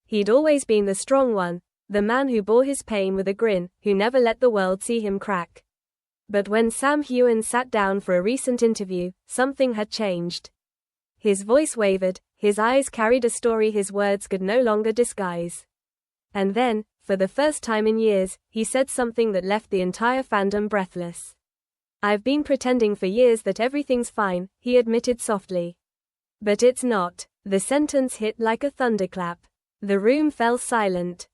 He'd always been the strong one, the man who bore his pain with a grin, who never let the world see him crack. But when Sam Heughan sat down for a recent interview, something had changed. His voice wavered, his eyes carried a story his words could no longer disguise. And then, for the first time in years, he said something that left the entire fandom breathless. "I've been pretending for years that everything's fine," he admitted softly. "But it's not." The sentence hit like a thunderclap. The room fell silent.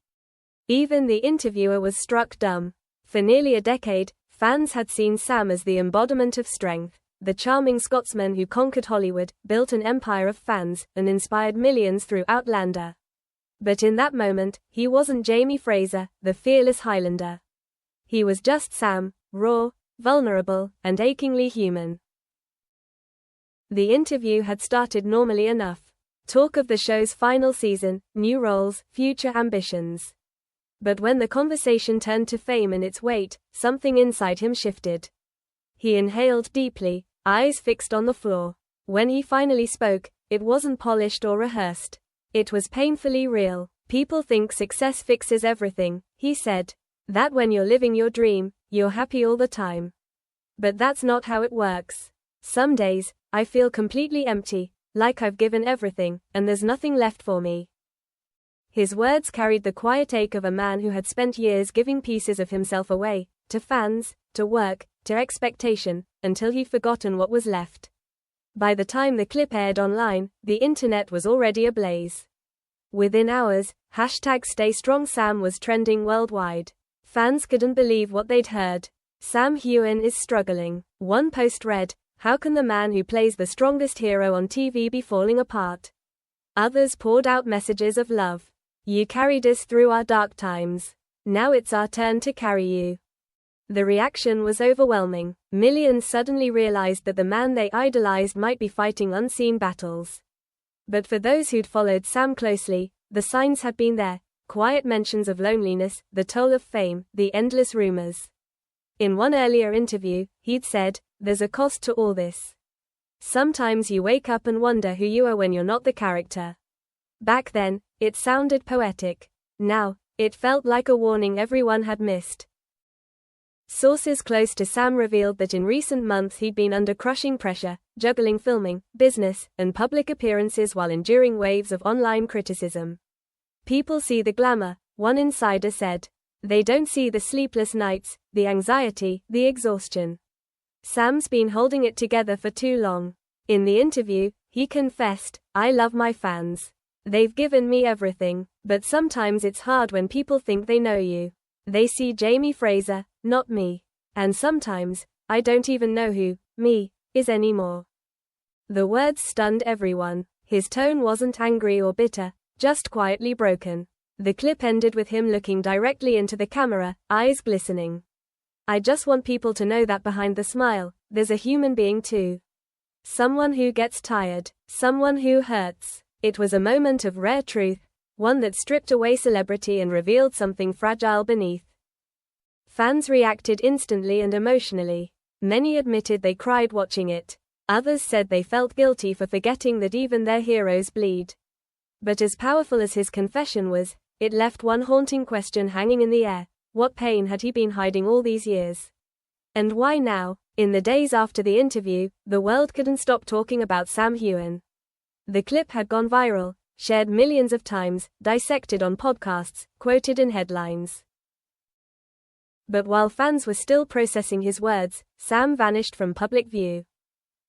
Even the interviewer was struck dumb. For nearly a decade, fans had seen Sam as the embodiment of strength, the charming Scotsman who conquered Hollywood, built an empire of fans, and inspired millions through Outlander. But in that moment, he wasn't Jamie Fraser, the fearless Highlander. He was just Sam, raw, vulnerable, and achingly human. The interview had started normally enough. Talk of the show's final season, new roles, future ambitions. But when the conversation turned to fame and its weight, something inside him shifted. He inhaled deeply, eyes fixed on the floor. When he finally spoke, it wasn't polished or rehearsed. It was painfully real. "People think success fixes everything," he said. "That when you're living your dream, you're happy all the time. But that's not how it works. Some days, I feel completely empty, like I've given everything, and there's nothing left for me." His words carried the quiet ache of a man who had spent years giving pieces of himself away, to fans, to work, to expectation, until he'd forgotten what was left. By the time the clip aired online, the internet was already ablaze. Within hours, #StayStrongSam was trending worldwide. Fans couldn't believe what they'd heard. "Sam Heughan is struggling." One post read, "How can the man who plays the strongest hero on TV be falling apart?" Others poured out messages of love. "You carried us through our dark times. Now it's our turn to carry you." The reaction was overwhelming. Millions suddenly realized that the man they idolized might be fighting unseen battles. But for those who'd followed Sam closely, the signs had been there: quiet mentions of loneliness, the toll of fame, the endless rumors. In one earlier interview, he'd said, "There's a cost to all this. Sometimes you wake up and wonder who you are when you're not the character." Back then, it sounded poetic. Now, it felt like a warning everyone had missed. Sources close to Sam revealed that in recent months he'd been under crushing pressure, juggling filming, business, and public appearances while enduring waves of online criticism. "People see the glamour," one insider said. "They don't see the sleepless nights, the anxiety, the exhaustion." Sam's been holding it together for too long. In the interview, he confessed, "I love my fans. They've given me everything, but sometimes it's hard when people think they know you. They see Jamie Fraser, not me. And sometimes, I don't even know who me is anymore." The words stunned everyone. His tone wasn't angry or bitter, just quietly broken. The clip ended with him looking directly into the camera, eyes glistening. "I just want people to know that behind the smile, there's a human being too. Someone who gets tired, someone who hurts." It was a moment of rare truth, one that stripped away celebrity and revealed something fragile beneath. Fans reacted instantly and emotionally. Many admitted they cried watching it. Others said they felt guilty for forgetting that even their heroes bleed. But as powerful as his confession was, it left one haunting question hanging in the air: what pain had he been hiding all these years? And why now? In the days after the interview, the world couldn't stop talking about Sam Heughan. The clip had gone viral, shared millions of times, dissected on podcasts, quoted in headlines. But while fans were still processing his words, Sam vanished from public view.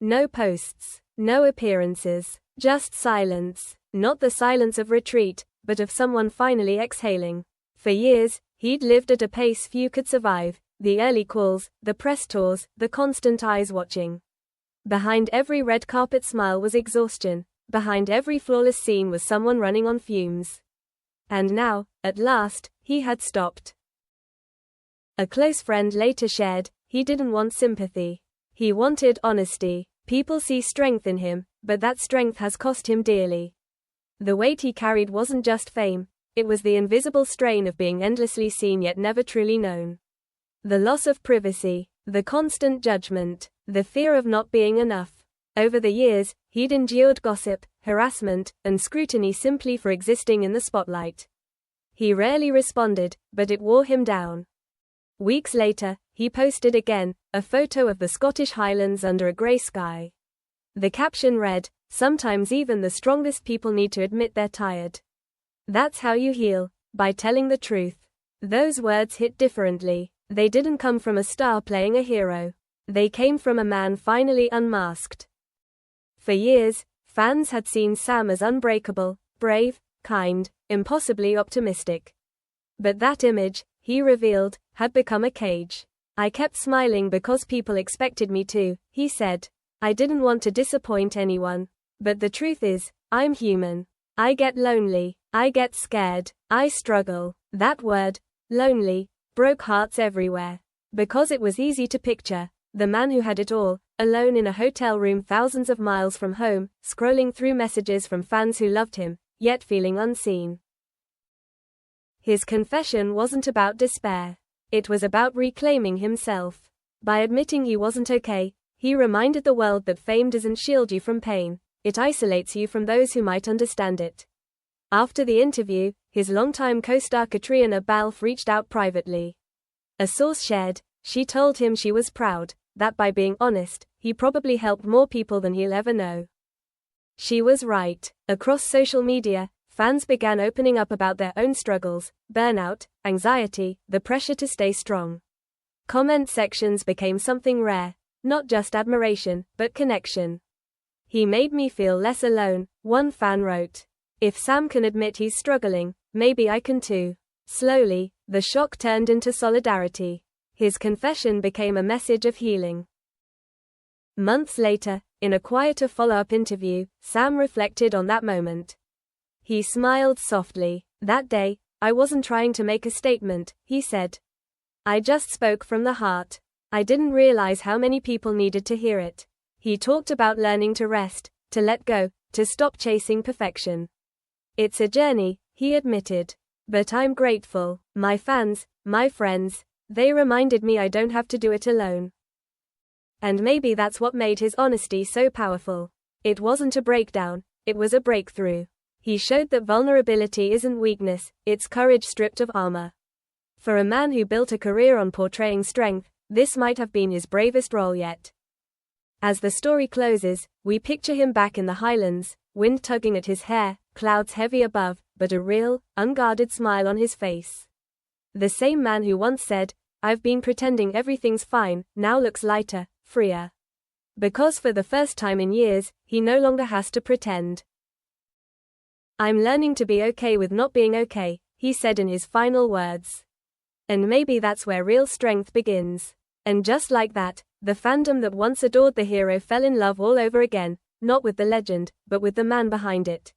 No posts, no appearances, just silence. Not the silence of retreat, but of someone finally exhaling. For years, he'd lived at a pace few could survive: the early calls, the press tours, the constant eyes watching. Behind every red carpet smile was exhaustion. Behind every flawless scene was someone running on fumes. And now, at last, he had stopped. A close friend later shared, he didn't want sympathy. He wanted honesty. People see strength in him, but that strength has cost him dearly. The weight he carried wasn't just fame, it was the invisible strain of being endlessly seen yet never truly known. The loss of privacy, the constant judgment, the fear of not being enough. Over the years, he'd endured gossip, harassment, and scrutiny simply for existing in the spotlight. He rarely responded, but it wore him down. Weeks later, he posted again, a photo of the Scottish Highlands under a grey sky. The caption read, "Sometimes even the strongest people need to admit they're tired. That's how you heal, by telling the truth." Those words hit differently. They didn't come from a star playing a hero. They came from a man finally unmasked. For years, fans had seen Sam as unbreakable, brave, kind, impossibly optimistic. But that image, he revealed, had become a cage. "I kept smiling because people expected me to," he said. "I didn't want to disappoint anyone. But the truth is, I'm human. I get lonely. I get scared. I struggle." That word, lonely, broke hearts everywhere. Because it was easy to picture the man who had it all, alone in a hotel room thousands of miles from home, scrolling through messages from fans who loved him, yet feeling unseen. His confession wasn't about despair. It was about reclaiming himself. By admitting he wasn't okay, he reminded the world that fame doesn't shield you from pain, it isolates you from those who might understand it. After the interview, his longtime co-star Catriona Balfe reached out privately. A source shared, she told him she was proud, that by being honest, he probably helped more people than he'll ever know. She was right. Across social media, fans began opening up about their own struggles, burnout, anxiety, the pressure to stay strong. Comment sections became something rare, not just admiration, but connection. "He made me feel less alone," one fan wrote. "If Sam can admit he's struggling, maybe I can too." Slowly, the shock turned into solidarity. His confession became a message of healing. Months later, in a quieter follow-up interview, Sam reflected on that moment. He smiled softly. "That day, I wasn't trying to make a statement," he said. "I just spoke from the heart. I didn't realize how many people needed to hear it." He talked about learning to rest, to let go, to stop chasing perfection. "It's a journey," he admitted. "But I'm grateful. My fans, my friends, they reminded me I don't have to do it alone." And maybe that's what made his honesty so powerful. It wasn't a breakdown, it was a breakthrough. He showed that vulnerability isn't weakness, it's courage stripped of armor. For a man who built a career on portraying strength, this might have been his bravest role yet. As the story closes, we picture him back in the Highlands, wind tugging at his hair, clouds heavy above, but a real, unguarded smile on his face. The same man who once said, "I've been pretending everything's fine," now looks lighter, freer. Because for the first time in years, he no longer has to pretend. "I'm learning to be okay with not being okay," he said in his final words. And maybe that's where real strength begins. And just like that, the fandom that once adored the hero fell in love all over again, not with the legend, but with the man behind it.